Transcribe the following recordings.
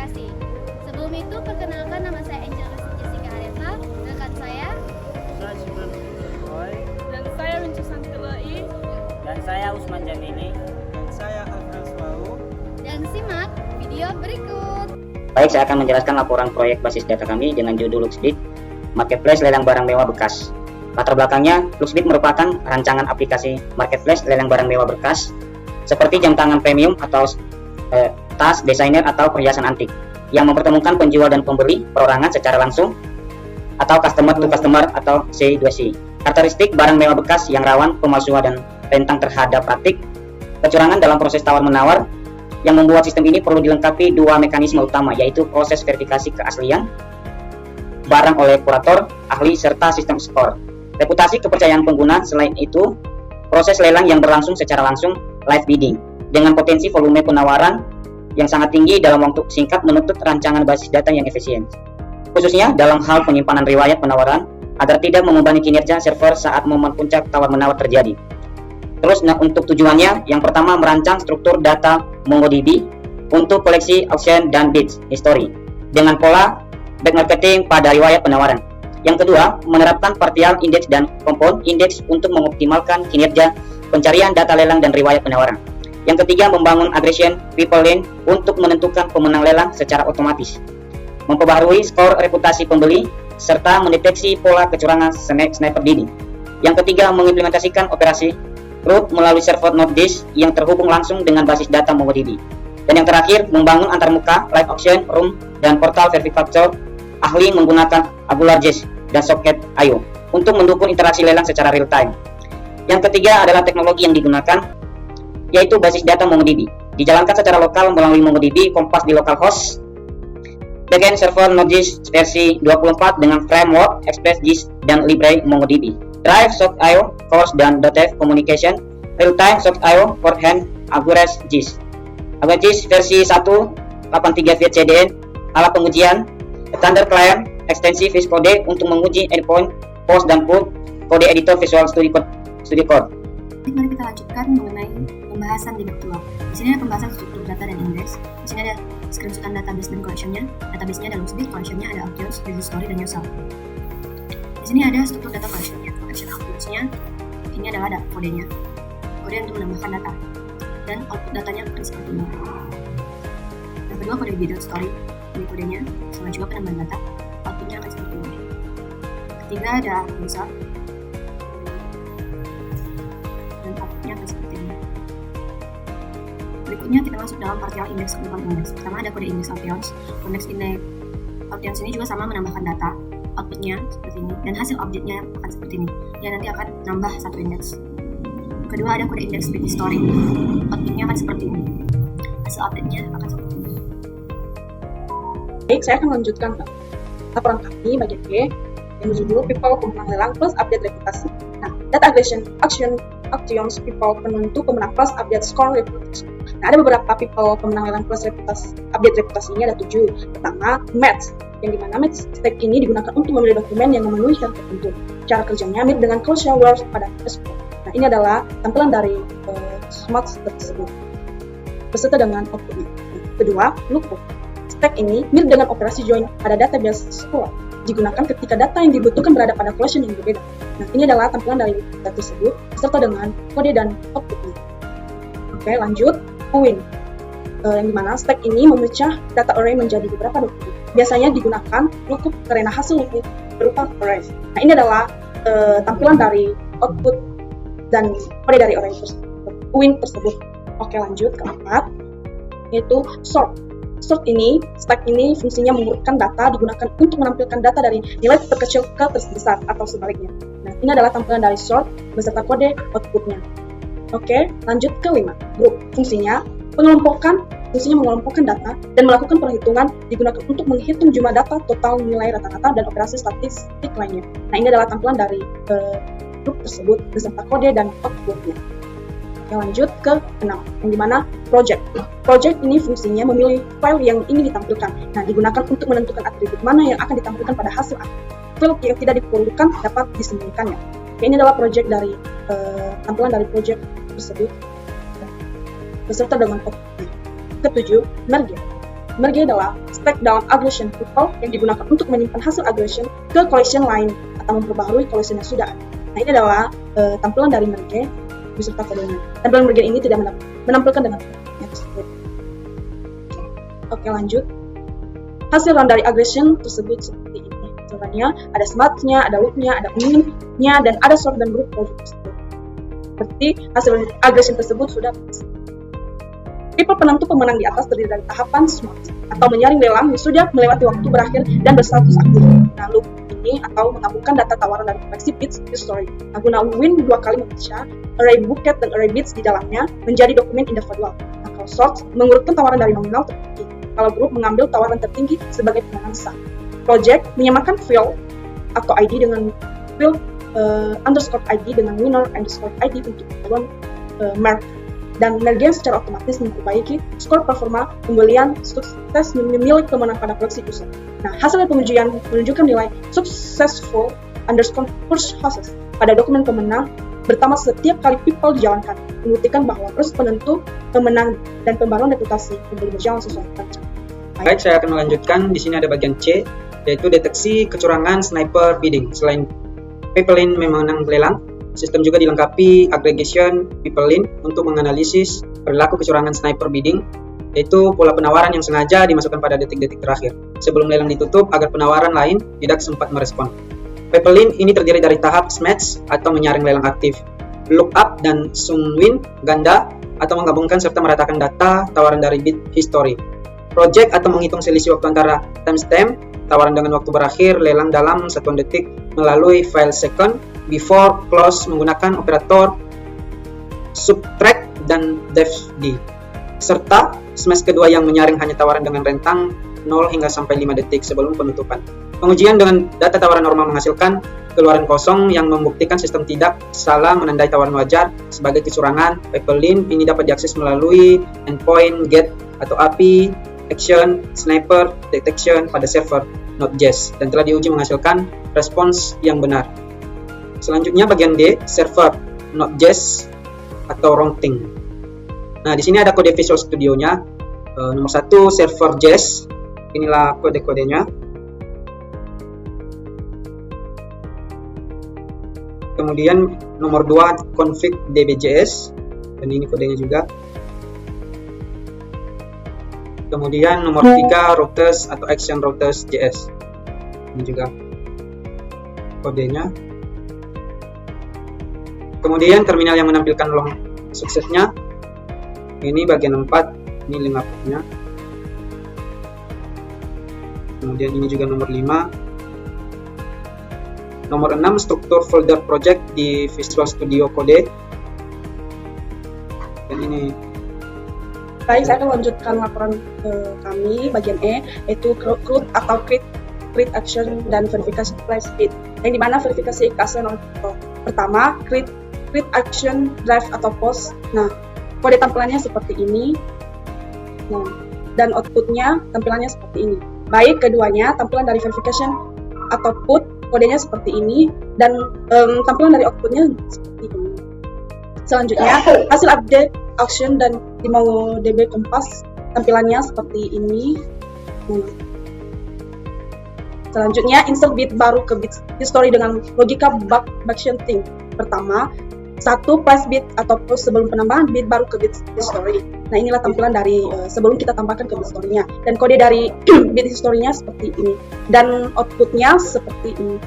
aplikasi. Sebelum itu, perkenalkan nama saya Angel Jessica Areta, rekan saya, Dan saya Wincu Santilai. Dan saya Usman Jamili. Saya Alfred Swau. dan simak video berikut. Baik, saya akan menjelaskan laporan proyek basis data kami dengan judul LuxBit, Marketplace Lelang Barang Mewah Bekas. Latar belakangnya, LuxBit merupakan rancangan aplikasi marketplace lelang barang mewah bekas seperti jam tangan premium atau tas, desainer atau perhiasan antik yang mempertemukan penjual dan pembeli perorangan secara langsung atau customer to customer atau C2C. Karakteristik barang mewah bekas yang rawan pemalsuan dan rentan terhadap praktik kecurangan dalam proses tawar-menawar yang membuat sistem ini perlu dilengkapi dua mekanisme utama, yaitu proses verifikasi keaslian barang oleh kurator, ahli, serta sistem skor. Reputasi kepercayaan pengguna. Selain itu, proses lelang yang berlangsung secara langsung, live bidding, dengan potensi volume penawaran yang sangat tinggi dalam waktu singkat menuntut rancangan basis data yang efisien, khususnya dalam hal penyimpanan riwayat penawaran agar tidak membebani kinerja server saat momen puncak tawar-menawar terjadi. Terus, untuk tujuannya, yang pertama merancang struktur data MongoDB untuk koleksi auction dan bids history dengan pola back marketing pada riwayat penawaran. Yang kedua, menerapkan partial index dan compound index untuk mengoptimalkan kinerja pencarian data lelang dan riwayat penawaran. Yang ketiga, membangun aggregation people lane untuk menentukan pemenang lelang secara otomatis, memperbaharui skor reputasi pembeli, serta mendeteksi pola kecurangan sniper bidding. Yang ketiga, mengimplementasikan operasi root melalui server node disk yang terhubung langsung dengan basis data MongoDB. Dan yang terakhir, membangun antarmuka, live auction room, dan portal verifikator ahli menggunakan AngularJS dan Socket.io untuk mendukung interaksi lelang secara real time. Yang ketiga adalah teknologi yang digunakan, yaitu basis data MongoDB. Dijalankan secara lokal melalui MongoDB Kompas di localhost, backend server Node.js versi 24 dengan framework ExpressJS dan library MongoDB. Drive Socket.io, Course dan .dev Communication, Real-time Socket.io, Forehand, AngularJS. AngularJS versi 1.83 via CDN, alat pengujian, standar client, ekstensi VS Code untuk menguji endpoint, post dan put, kode editor Visual Studio Code. Mari kita lanjutkan mengenai pembahasan di bab 2. Di sini ada pembahasan struktur data dan indeks. Di sini ada screenshotan database dan collection-nya. Database-nya ada LuxBit, collection-nya ada Audios, Business Story, dan Yourself. Di sini ada struktur data collection-nya. Collection Audios-nya, ini adalah kodenya. Kode untuk menambahkan data. Dan output datanya akan seperti ini. Yang kedua, kode business story. Ini kodenya, sama juga penambahan data. Outputnya akan seperti ini. Ketiga ada user. Dan outputnya akan seperti ini. Berikutnya kita masuk dalam partial index compound index. Pertama ada kode index audience. Index audience ini juga sama menambahkan data. Outputnya seperti ini. Dan hasil objeknya akan seperti ini. Yang nanti akan nambah satu indeks. Kedua ada kode index business story. Outputnya akan seperti ini. Hasil update-nya akan seperti ini. Baik, saya akan melanjutkan laporan kami bagian B yang berjudul People Pemenang Lelang plus Update Reputasi. Nah, data aggregation auctions people penentu pemenang plus update score reputasi. Nah, ada beberapa people pemenang lelang plus update reputasi ini ada 7. Pertama, match, yang dimana match step ini digunakan untuk memilih dokumen yang memenuhi syarat tertentu. Cara kerjanya mirip dengan closure words pada SQL. Nah, ini adalah tampilan dari smart tersebut beserta dengan outputnya. Kedua, lookup. Stack ini mirip dengan operasi join pada database SQL, digunakan ketika data yang dibutuhkan berada pada collection yang berbeda. Nah, ini adalah tampilan dari data tersebut beserta dengan kode dan outputnya. Oke, lanjut. Queuing, yang dimana stack ini memecah data array menjadi beberapa dokumen. Biasanya digunakan lookup karena hasil lookup berupa array. Nah, ini adalah tampilan dari output dan kode dari array queuing tersebut. Oke, lanjut. Keempat, yaitu sort. Stack ini fungsinya mengurutkan data digunakan untuk menampilkan data dari nilai terkecil ke terbesar atau sebaliknya. Nah, ini adalah tampilan dari sort beserta kode outputnya. Oke, lanjut ke 5. Group. Fungsinya mengelompokkan data dan melakukan perhitungan digunakan untuk menghitung jumlah data total nilai rata-rata dan operasi statistik lainnya. Nah, ini adalah tampilan dari grup tersebut beserta kode dan outputnya. Oke, lanjut ke 6, yang dimana project. Project ini fungsinya memilih file yang ingin ditampilkan. Nah, digunakan untuk menentukan atribut mana yang akan ditampilkan pada hasil file yang tidak diperlukan dapat disembunyikannya. Oke, ini adalah project dari tampilan dari project tersebut beserta dengan outputnya. Ketujuh, merge. Merge adalah stack down aggregation people yang digunakan untuk menyimpan hasil aggregation ke collection lain atau memperbaharui collection yang sudah ada. Nah, ini adalah tampilan dari merge beserta kodenya. Tampilan merge ini tidak menampilkan dengan kodenya tersebut. Oke, lanjut. Hasil run dari aggregation tersebut seperti ini. Contohnya ada smart-nya, ada loop-nya, ada union-nya, dan ada sort dan group project tersebut. Seperti hasil aggregation tersebut sudah People penentu pemenang di atas terdiri dari tahapan smart atau menyaring lelang yang sudah melewati waktu berakhir dan berstatus aktif. Nah, loop ini atau menggabungkan data tawaran dari koleksi bits history. Nah, guna win dua kali membaca array bucket dan array bits di dalamnya menjadi dokumen individual. Nah, kalau sort mengurutkan tawaran dari nominal tertinggi. Kalau group mengambil tawaran tertinggi sebagai pemenang sah. Project menyamakan field atau ID dengan field underscore ID dengan winner underscore ID untuk keperluan merge. Dan merge secara otomatis memperbaiki skor performa pembelian sukses milik pemenang pada koleksi user. Nah, hasil pengujian menunjukkan nilai successful underscore first process pada dokumen pemenang bertambah setiap kali people dijalankan, membuktikan bahwa proses penentu pemenang dan pembaruan reputasi pembeli berjalan sesuai rencana. Baik, saya akan melanjutkan. Di sini ada bagian C, yaitu deteksi kecurangan sniper bidding. Selain PeopleLink memenang lelang, sistem juga dilengkapi aggregation PeopleLink untuk menganalisis perilaku kecurangan sniper bidding, yaitu pola penawaran yang sengaja dimasukkan pada detik-detik terakhir sebelum lelang ditutup agar penawaran lain tidak sempat merespon. PeopleLink ini terdiri dari tahap smash atau menyaring lelang aktif, lookup dan sum win ganda atau menggabungkan serta meratakan data tawaran dari bid history. Project atau menghitung selisih waktu antara timestamp tawaran dengan waktu berakhir lelang dalam satuan detik melalui file second before close menggunakan operator subtract dan def-d, serta smash kedua yang menyaring hanya tawaran dengan rentang 0 hingga sampai 5 detik sebelum penutupan. Pengujian dengan data tawaran normal menghasilkan keluaran kosong yang membuktikan sistem tidak salah menandai tawaran wajar sebagai kecurangan. PeopleLink ini dapat diakses melalui endpoint get atau API action sniper detection pada server Node.js dan telah diuji menghasilkan respons yang benar. Selanjutnya bagian D, server Node.js atau routing. Nah, di sini ada kode Visual Studio-nya. Nomor 1 server JS. Inilah kode-kodenya. Kemudian nomor 2 config db.js dan ini kodenya juga. Kemudian nomor 3 routers atau action routers JS. Ini juga kodenya. Kemudian terminal yang menampilkan long suksesnya. Ini bagian 4, ini 5 portnya. Kemudian ini juga nomor 5. Nomor 6 struktur folder project di Visual Studio Code. Dan ini. Baik, saya akan lanjutkan laporan kami bagian E, yaitu create atau create action dan verifikasi flash bid. Yang dimana verifikasi action pertama create action drive atau post. Nah, kode tampilannya seperti ini. Nah, dan outputnya tampilannya seperti ini. Baik keduanya, tampilan dari verification atau put kodenya seperti ini dan tampilan dari outputnya seperti ini. Selanjutnya, hasil update action dan DynamoDB Compass tampilannya seperti ini. Selanjutnya, insert bit baru ke bit history dengan logika backshifting. Pertama, 1 place bit atau post sebelum penambahan bit baru ke bit history. Nah, inilah tampilan dari sebelum kita tambahkan ke bit history-nya. Dan kode dari bit history-nya seperti ini. Dan outputnya seperti ini.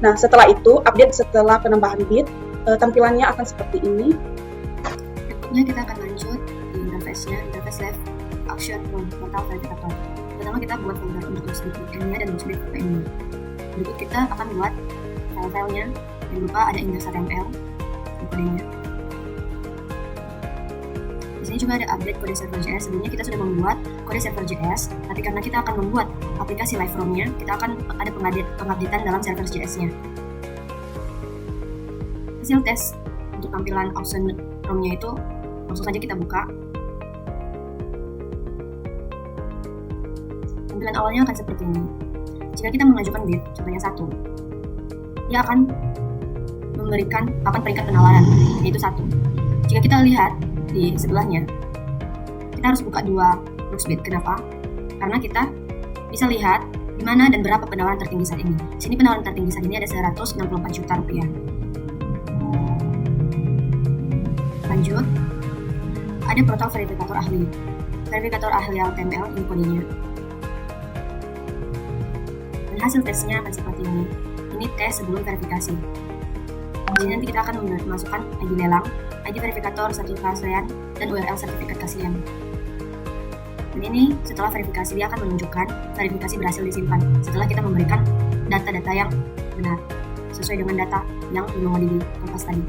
Nah, setelah itu, update setelah penambahan bit, tampilannya akan seperti ini. Berikutnya kita akan lanjut di interface-nya, interface left action portal verifikator. Pertama kita buat folder untuk logsbit VPN-nya dan logsbit VPN-nya. Berikut kita akan buat file-filenya. Jangan lupa ada index.html kodenya. Di sini juga ada update kode server.js. Sebelumnya kita sudah membuat kode server.js, tapi karena kita akan membuat aplikasi live ROM-nya, kita akan ada pengupdatean dalam server.js-nya. Hasil tes untuk tampilan option ROM-nya itu langsung saja kita buka. Tampilan awalnya akan seperti ini. Jika kita mengajukan bid, contohnya 1, dia akan memberikan papan peringkat penawaran, yaitu 1. Jika kita lihat di sebelahnya, kita harus buka 2 logsbit. Kenapa? karena kita bisa lihat di mana dan berapa penawaran tertinggi saat ini. Di sini penawaran tertinggi saat ini ada 164 juta rupiah. Lanjut, ada portal verifikator ahli. Verifikator ahli HTML ini kodenya. Dan hasil tesnya akan seperti ini. Ini tes sebelum verifikasi. Di sini nanti kita akan memasukkan ID lelang, ID verifikator, satu keaslian, dan URL sertifikat keaslian. Dan ini setelah verifikasi dia akan menunjukkan verifikasi berhasil disimpan setelah kita memberikan data-data yang benar sesuai dengan data yang di MongoDB Kompas tadi.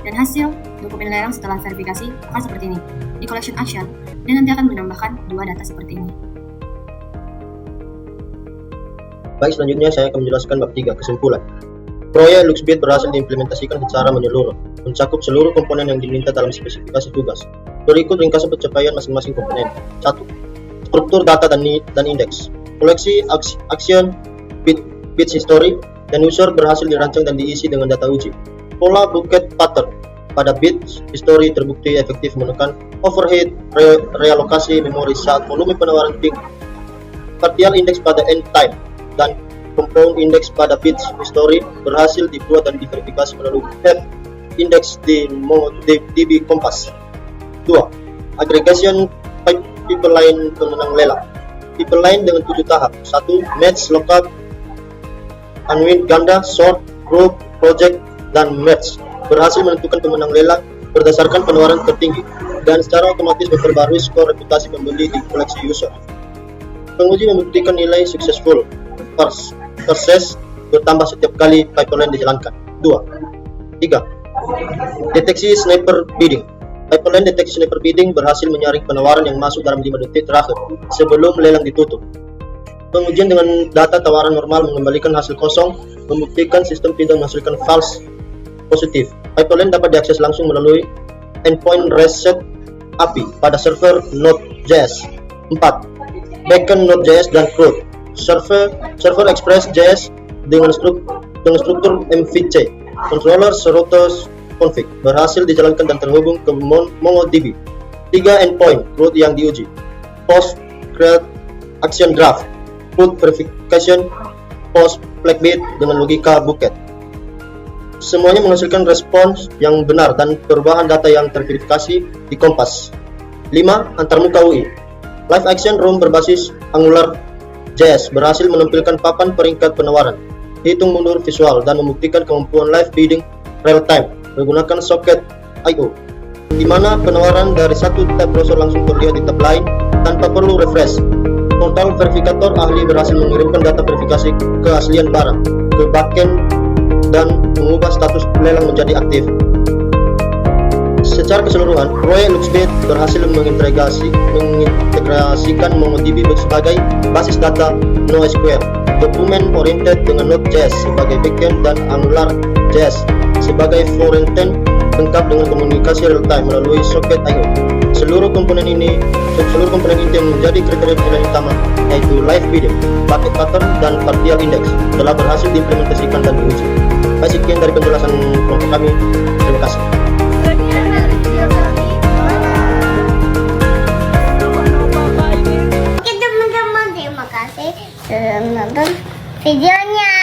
Dan hasil dokumen lelang setelah verifikasi akan seperti ini. Di collection action, dan nanti akan menambahkan dua data seperti ini. Baik, selanjutnya saya akan menjelaskan bab 3, kesimpulan. Proyek LuxBit berhasil diimplementasikan secara menyeluruh, mencakup seluruh komponen yang diminta dalam spesifikasi tugas. Berikut ringkasan pencapaian masing-masing komponen. 1. Struktur data dan indeks. Koleksi action, bits history, dan user berhasil dirancang dan diisi dengan data uji. Pola bucket pattern pada bits history terbukti efektif menekan overhead realokasi memori saat volume penawaran tinggi. Partial index pada end time dan compound index pada bits history berhasil dibuat dan diverifikasi melalui head index di MongoDB Kompas. 2. Aggregation pipeline pemenang lelang. Pipeline dengan 7 tahap. 1. Match, lookup, unwind, ganda, sort, group, project, dan merge berhasil menentukan pemenang lelang berdasarkan penawaran tertinggi dan secara otomatis memperbarui skor reputasi pembeli di koleksi user. Penguji membuktikan nilai successful process bertambah setiap kali pipeline dijalankan. 2. 3. Deteksi sniper bidding. Pipeline deteksi sniper bidding berhasil menyaring penawaran yang masuk dalam 5 detik terakhir sebelum lelang ditutup. Pengujian dengan data tawaran normal mengembalikan hasil kosong, membuktikan sistem tidak menghasilkan false positif. Pipeline dapat diakses langsung melalui endpoint reset API pada server Node.js. 4. Backend Node.js dan CRUD. Server Express.js dengan struktur MVC. Controller routers config berhasil dijalankan dan terhubung ke MongoDB. 3. Endpoint CRUD yang diuji. Post create action graph. Put verification post flagbit dengan logika bucket. Semuanya menghasilkan respons yang benar dan perubahan data yang terverifikasi di Kompas. 5. Antarmuka UI. Live Action Room berbasis AngularJS berhasil menampilkan papan peringkat penawaran, hitung mundur visual, dan membuktikan kemampuan live bidding real time menggunakan socket I/O, di mana penawaran dari satu tab browser langsung terlihat di tab lain tanpa perlu refresh. Portal verifikator ahli berhasil mengirimkan data verifikasi keaslian barang ke backend dan mengubah status lelang menjadi aktif. Secara keseluruhan, proyek LuxBit berhasil mengintegrasikan MongoDB sebagai basis data NoSQL, dokumen oriented dengan Node.js sebagai backend dan AngularJS sebagai frontend, lengkap dengan komunikasi real time melalui socket I/O. Seluruh komponen inti yang menjadi kriteria penilaian utama, yaitu live bidding, bucket pattern, dan partial index, telah berhasil diimplementasikan dan diuji. Baik, sekian dari penjelasan kelompok kami. Terima kasih. Oke teman-teman, terima kasih sudah menonton videonya.